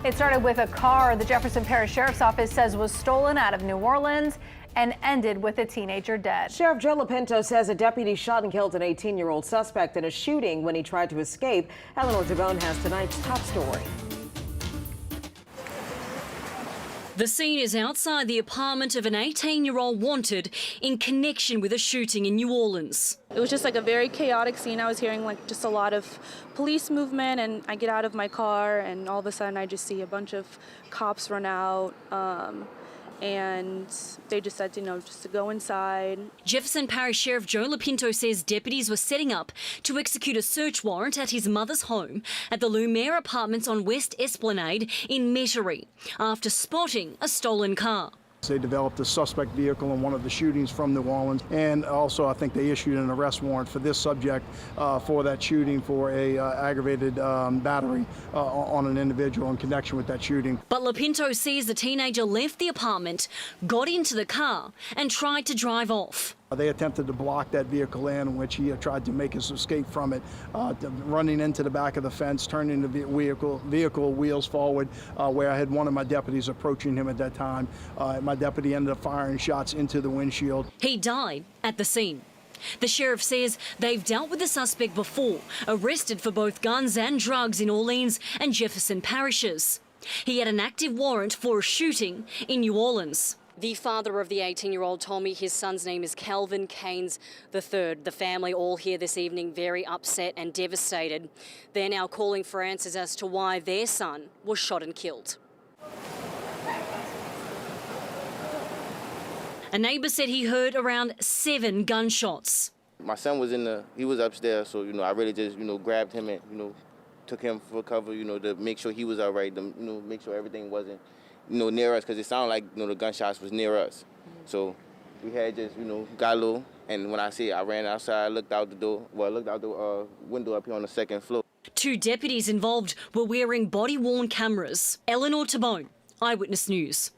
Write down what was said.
It started with a car the Jefferson Parish Sheriff's Office says was stolen out of New Orleans and ended with a teenager dead. Sheriff Joe Lapinto says a deputy shot and killed an 18-year-old suspect in a shooting when he tried to escape. Eleanor Tabone has tonight's top story. The scene is outside the apartment of an 18-year-old wanted in connection with a shooting in New Orleans. It was just like a very chaotic scene. I was hearing like just a lot of police movement, and I get out of my car and all of a sudden I just see a bunch of cops run out. And they just said, just to go inside. Jefferson Parish Sheriff Joe Lapinto says deputies were setting up to execute a search warrant at his mother's home at the Lumiere Apartments on West Esplanade in Metairie after spotting a stolen car. They developed a suspect vehicle in one of the shootings from New Orleans, and also I think they issued an arrest warrant for this subject for that shooting for a aggravated battery on an individual in connection with that shooting. But Lapinto says the teenager left the apartment, got into the car and tried to drive off. They attempted to block that vehicle in which he tried to make his escape from it, running into the back of the fence, turning the vehicle wheels forward, where I had one of my deputies approaching him at that time. My deputy ended up firing shots into the windshield. He died at the scene. The sheriff says they've dealt with the suspect before, arrested for both guns and drugs in Orleans and Jefferson parishes. He had an active warrant for a shooting in New Orleans. The father of the 18-year-old told me his son's name is Calvin Keynes III. The family all here this evening very upset and devastated. They're now calling for answers as to why their son was shot and killed. A neighbour said he heard around 7 gunshots. My son was he was upstairs, so, I really just, grabbed him and, took him for cover, to make sure he was all right, to, make sure everything wasn't, near us, because it sounded like, the gunshots was near us. So we had just, got a little, and when I ran outside, I looked out the door, looked out the window up here on the second floor. 2 deputies involved were wearing body-worn cameras. Eleanor Tabone, Eyewitness News.